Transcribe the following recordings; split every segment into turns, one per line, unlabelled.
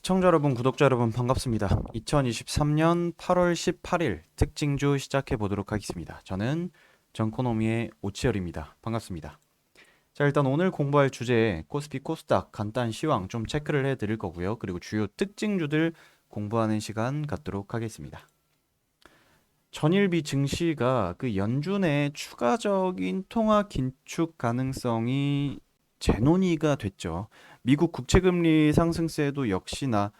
시청자 여러분, 구독자 여러분 반갑습니다. 2023년 8월 18일 특징주 시작해 보도록 하겠습니다. 저는 정코노미의 오치열입니다. 반갑습니다. 자, 일단 오늘 공부할 주제 코스피 코스닥 간단 시황 좀 체크를 해 드릴 거고요. 그리고 주요 특징주들 공부하는 시간 갖도록 하겠습니다. 전일비 증시가 그 연준의 추가적인 통화 긴축 가능성이 재논의가 됐죠. 미국 국채금리 상승세도 역시나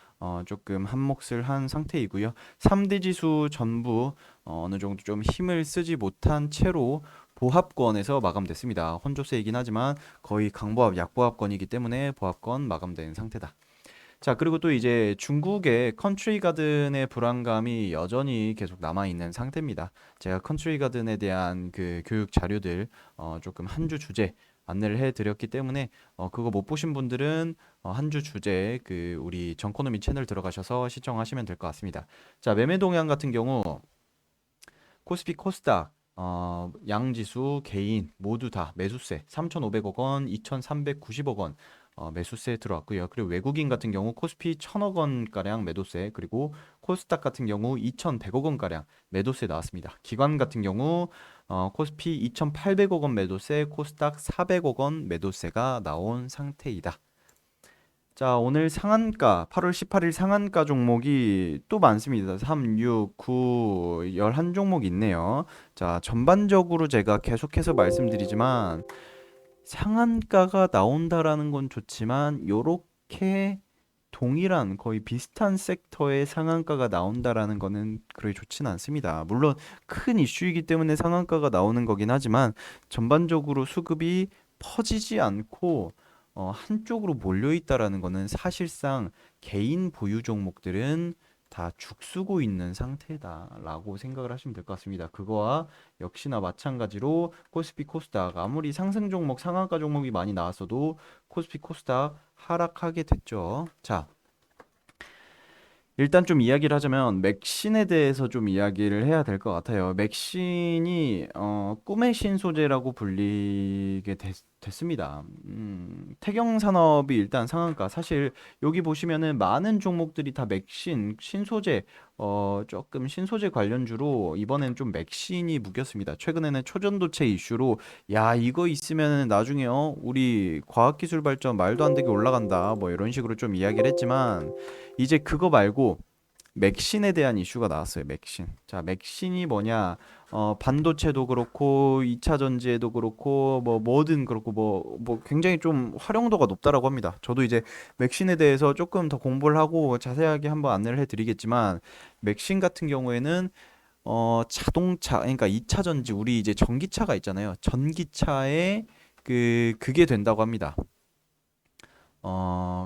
조금 한몫을 한 상태이고요. 3대 지수 전부 어느 정도 좀 힘을 쓰지 못한 채로 보합권에서 마감됐습니다. 혼조세이긴 하지만 거의 강보합, 약보합권이기 때문에 보합권 마감된 상태다. 자, 그리고 또 이제 중국의 컨트리 가든의 불안감이 여전히 계속 남아있는 상태입니다. 제가 컨트리 가든에 대한 그 교육 자료들 조금 한 주 주제 안내를 해드렸기 때문에 그거 못 보신 분들은 한 주 주제 그 우리 정코노미 채널 들어가셔서 시청하시면 될 것 같습니다. 자, 매매 동향 같은 경우 코스피 코스닥 양지수 개인 모두 다 매수세 3,500억 원, 2,390억 원 매수세 들어왔고요. 그리고 외국인 같은 경우 코스피 1,000억 원 가량 매도세, 그리고 코스닥 같은 경우 2,100억 원 가량 매도세 나왔습니다. 기관 같은 경우 코스피 2,800억 원 매도세, 코스닥 400억 원 매도세가 나온 상태이다. 자, 오늘 상한가 8월 18일 상한가 종목이 또 많습니다. 3, 6, 9, 11종목 있네요. 자, 전반적으로 제가 계속해서 말씀드리지만 상한가가 나온다라는 건 좋지만 요렇게 동일한 거의 비슷한 섹터의 상한가가 나온다라는 거는 그리 좋진 않습니다. 물론 큰 이슈이기 때문에 상한가가 나오는 거긴 하지만 전반적으로 수급이 퍼지지 않고 한쪽으로 몰려 있다라는 거는 사실상 개인 보유 종목들은 다 죽쓰고 있는 상태다라고 생각을 하시면 될 것 같습니다. 그거와 역시나 마찬가지로 코스피 코스닥 아무리 상승 종목, 상한가 종목이 많이 나왔어도 코스피 코스닥 하락하게 됐죠. 자, 일단 좀 이야기를 하자면 맥신에 대해서 좀 이야기를 해야 될 것 같아요. 맥신이 꿈의 신소재라고 불리게 됐습니다. 태경산업이 일단 상한가. 사실 여기 보시면은 많은 종목들이 다 맥신, 신소재, 조금 신소재 관련주로 이번엔 좀 맥신이 무겼습니다. 최근에는 초전도체 이슈로 야, 이거 있으면 나중에 우리 과학기술 발전 말도 안 되게 올라간다. 뭐 이런 식으로 좀 이야기를 했지만 이제 그거 말고 맥신에 대한 이슈가 나왔어요. 맥신. 자, 맥신이 뭐냐? 반도체도 그렇고 2차 전지에도 그렇고 뭐든 그렇고 뭐 굉장히 좀 활용도가 높다라고 합니다. 저도 이제 맥신에 대해서 조금 더 공부를 하고 자세하게 한번 안내를 해드리겠지만 맥신 같은 경우에는 자동차, 그러니까 2차 전지, 우리 이제 전기차가 있잖아요. 전기차에 그게 된다고 합니다.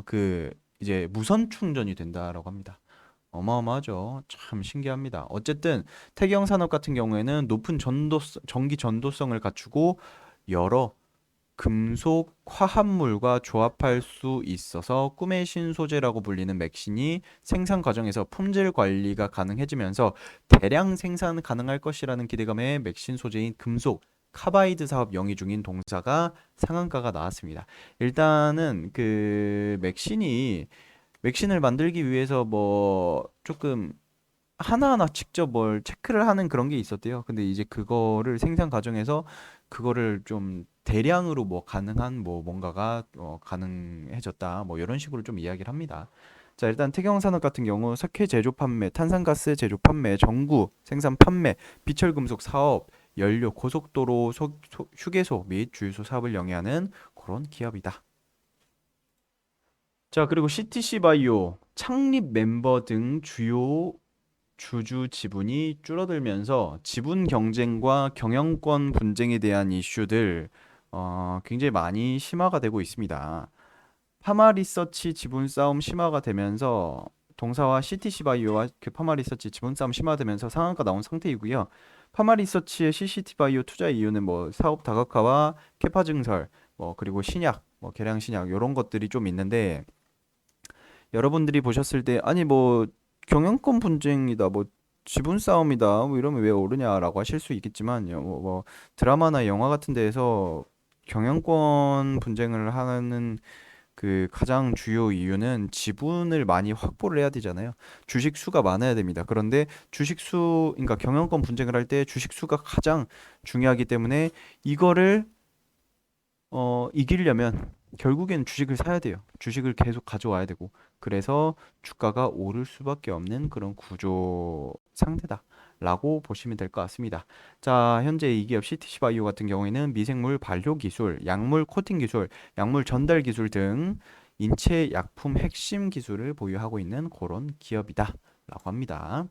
그 이제 무선 충전이 된다라고 합니다. 어마어마하죠. 참 신기합니다. 어쨌든 태경산업 같은 경우에는 높은 전기 전도성을 갖추고 여러 금속 화합물과 조합할 수 있어서 꿈의 신소재라고 불리는 맥신이 생산 과정에서 품질 관리가 가능해지면서 대량 생산 가능할 것이라는 기대감에 맥신 소재인 금속 카바이드 사업 영위 중인 동사가 상한가가 나왔습니다. 일단은 그 맥신을 만들기 위해서 뭐 조금 하나하나 직접 뭘 체크를 하는 그런 게 있었대요. 근데 이제 그거를 생산 과정에서 그거를 좀 대량으로 뭐 가능한 뭐 뭔가가 가능해졌다. 뭐 이런 식으로 좀 이야기를 합니다. 자, 일단 태경산업 같은 경우 석회 제조 판매, 탄산가스 제조 판매, 전구 생산 판매, 비철금속 사업, 연료 고속도로 휴게소 및 주유소 사업을 영위하는 그런 기업이다. 자, 그리고 CTC 바이오 창립 멤버 등 주요 주주 지분이 줄어들면서 지분 경쟁과 경영권 분쟁에 대한 이슈들 굉장히 많이 심화가 되고 있습니다. 파마 리서치 지분 싸움 심화가 되면서 동사와 CTC 바이오와 그 파마 리서치 지분 싸움 심화되면서 상한가 나온 상태이고요. 파마 리서치의 CCT 바이오 투자 이유는 뭐 사업 다각화와 캐파 증설, 뭐 그리고 신약, 뭐 계량 신약 이런 것들이 좀 있는데 여러분들이 보셨을 때 아니 뭐 경영권 분쟁이다 뭐 지분 싸움이다 뭐 이러면 왜 오르냐라고 하실 수 있겠지만 뭐 드라마나 영화 같은 데에서 경영권 분쟁을 하는 그 가장 주요 이유는 지분을 많이 확보를 해야 되잖아요. 주식 수가 많아야 됩니다. 그런데 주식 수, 그러니까 경영권 분쟁을 할 때 주식 수가 가장 중요하기 때문에 이거를 이기려면 결국엔 주식을 사야 돼요. 주식을 계속 가져와야 되고. 그래서 주가가 오를 수밖에 없는 그런 구조 상태다. 라고 보시면 될 것 같습니다. 자, 현재 이 기업 CTC바이오 같은 경우에는 미생물 발효 기술, 약물 코팅 기술, 약물 전달 기술 등 인체 약품 핵심 기술을 보유하고 있는 그런 기업이다. 라고 합니다.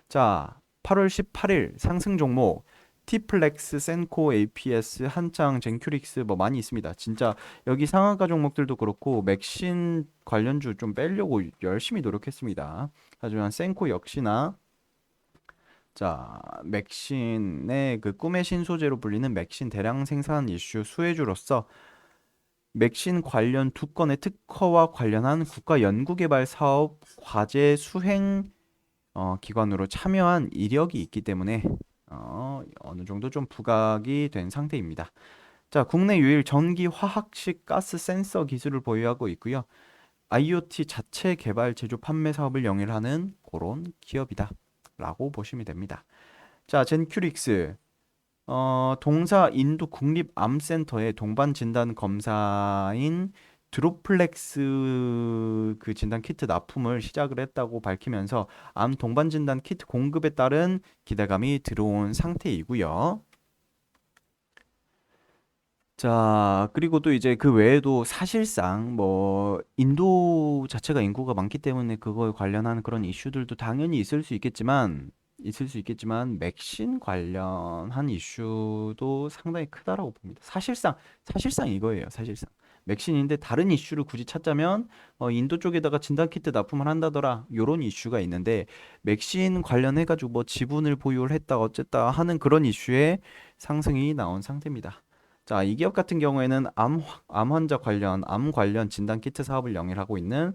자, 8월 18일 상승 종목 티플렉스, 센코, APS, 한창, 젠큐릭스 뭐 많이 있습니다. 진짜 여기 상한가 종목들도 그렇고 맥신 관련주 좀 빼려고 열심히 노력했습니다. 하지만 센코 역시나 자, 맥신의 그 꿈의 신소재로 불리는 맥신 대량 생산 이슈 수혜주로서 맥신 관련 두 건의 특허와 관련한 국가 연구개발 사업 과제 수행 기관으로 참여한 이력이 있기 때문에 어느 정도 좀 부각이 된 상태입니다. 자, 국내 유일 전기 화학식 가스 센서 기술을 보유하고 있고요. IoT 자체 개발 제조 판매 사업을 영위하는 그런 기업이다. 라고 보시면 됩니다. 자, 젠큐릭스 동사 인도 국립암센터의 동반 진단 검사인 드로플렉스 그 진단 키트 납품을 시작을 했다고 밝히면서 암 동반 진단 키트 공급에 따른 기대감이 들어온 상태이고요. 자, 그리고 또 이제 그 외에도 사실상 뭐 인도 자체가 인구가 많기 때문에 그거에 관련한 그런 이슈들도 당연히 있을 수 있겠지만 맥신 관련한 이슈도 상당히 크다라고 봅니다. 사실상 이거예요. 사실상 맥신인데 다른 이슈를 굳이 찾자면 인도 쪽에다가 진단 키트 납품을 한다더라 요런 이슈가 있는데 맥신 관련해 가지고 뭐 지분을 보유를 했다 어쨌다 하는 그런 이슈에 상승이 나온 상태입니다. 자, 이 기업 같은 경우에는 암 환자 관련, 암 관련 진단 키트 사업을 영위하고 있는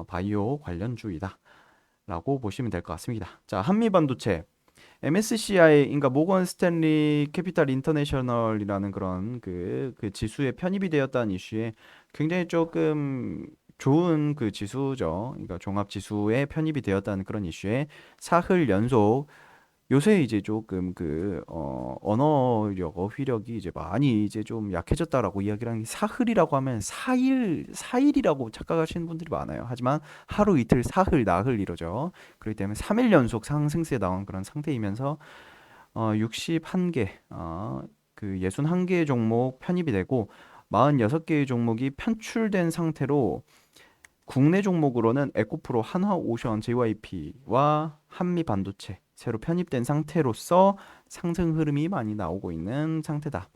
바이오 관련주이다. 라고 보시면 될 것 같습니다. 자, 한미반도체. MSCI, 그러니까 모건 스탠리 캐피탈 인터내셔널이라는 그런 그 지수에 편입이 되었다는 이슈에 굉장히 조금 좋은 그 지수죠. 그러니까 종합 지수에 편입이 되었다는 그런 이슈에 사흘 연속 요새 이제 조금 언어력, 어휘력이 이제 많이 이제 좀 약해졌다라고 이야기를 하는 게 사흘이라고 하면 사일이라고 착각하시는 분들이 많아요. 하지만 하루 이틀 사흘 나흘 이러죠. 그렇기 때문에 3일 연속 상승세에 나온 그런 상태이면서 61개 그 61개의 종목 편입이 되고 46개의 종목이 편출된 상태로 국내 종목으로는 에코프로, 한화오션, JYP와 한미반도체 새로 편입된 상태로서 상승 흐름이 많이 나오고 있는 상태다.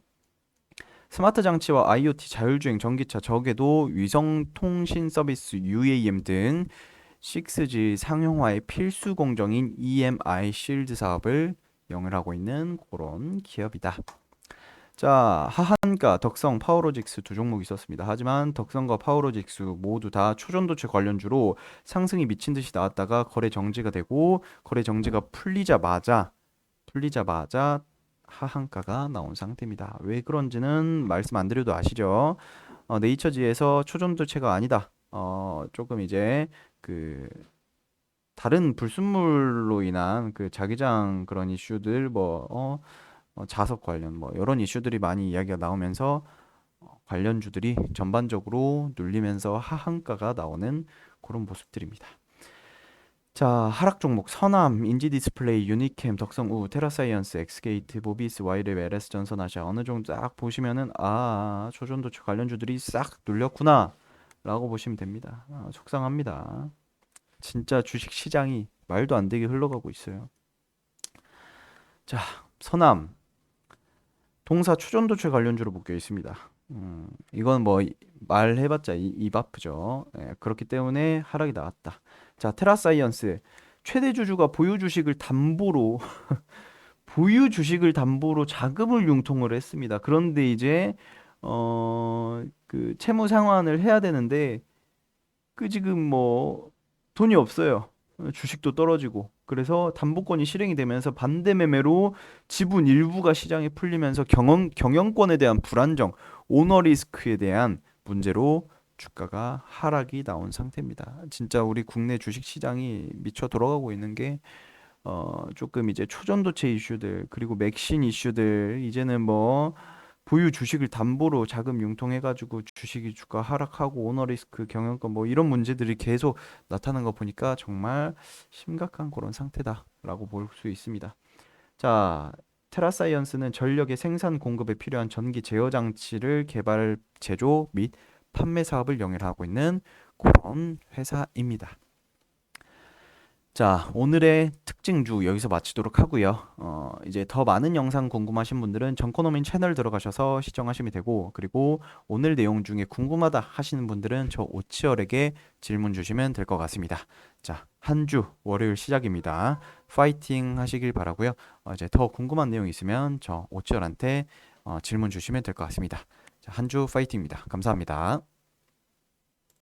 스마트 장치와 IoT, 자율주행, 전기차, 저궤도, 위성통신 서비스, UAM 등 6G 상용화의 필수 공정인 EMI 실드 사업을 영위하고 있는 그런 기업이다. 자, 하한가, 덕성, 파워로직스 두 종목 있었습니다. 하지만 덕성과 파워로직스 모두 다 초전도체 관련주로 상승이 미친 듯이 나왔다가 거래 정지가 되고 거래 정지가 풀리자마자 하한가가 나온 상태입니다. 왜 그런지는 말씀 안 드려도 아시죠? 네이처지에서 초전도체가 아니다. 조금 이제 그 다른 불순물로 인한 그 자기장 그런 이슈들 자석 관련 뭐 이런 이슈들이 많이 이야기가 나오면서 관련주들이 전반적으로 눌리면서 하한가가 나오는 그런 모습들입니다. 자, 하락 종목 선암, 인지디스플레이, 유니캠, 덕성우, 테라사이언스, 엑스게이트, 모비스, 와이랩, LS전선, 아시아 어느 정도 딱 보시면은 초전도체 관련주들이 싹 눌렸구나 라고 보시면 됩니다. 속상합니다. 진짜 주식 시장이 말도 안 되게 흘러가고 있어요. 자, 선암 동사 초전도체 관련주로 묶여 있습니다. 이건 뭐 말해봤자 입 아프죠. 예, 그렇기 때문에 하락이 나왔다. 자, 테라사이언스 최대 주주가 보유 주식을 담보로 보유 주식을 담보로 자금을 융통을 했습니다. 그런데 이제 그 채무 상환을 해야 되는데 그 지금 뭐 돈이 없어요. 주식도 떨어지고. 그래서 담보권이 실행이 되면서 반대 매매로 지분 일부가 시장에 풀리면서 경영권에 대한 불안정, 오너 리스크에 대한 문제로 주가가 하락이 나온 상태입니다. 진짜 우리 국내 주식 시장이 미쳐 돌아가고 있는 게 조금 이제 초전도체 이슈들 그리고 맥신 이슈들 이제는 뭐 보유 주식을 담보로 자금 융통해가지고 주식이 주가 하락하고 오너리스크 경영권 뭐 이런 문제들이 계속 나타나는 거 보니까 정말 심각한 그런 상태다라고 볼 수 있습니다. 자, 테라사이언스는 전력의 생산 공급에 필요한 전기 제어 장치를 개발, 제조 및 판매 사업을 영위하고 있는 그런 회사입니다. 자, 오늘의 특징주 여기서 마치도록 하고요. 이제 더 많은 영상 궁금하신 분들은 정코노민 채널 들어가셔서 시청하시면 되고, 그리고 오늘 내용 중에 궁금하다 하시는 분들은 저 오치열에게 질문 주시면 될 것 같습니다. 자, 한 주 월요일 시작입니다. 파이팅 하시길 바라고요. 이제 더 궁금한 내용 있으면 저 오치열한테 질문 주시면 될 것 같습니다. 자, 한 주 파이팅입니다. 감사합니다.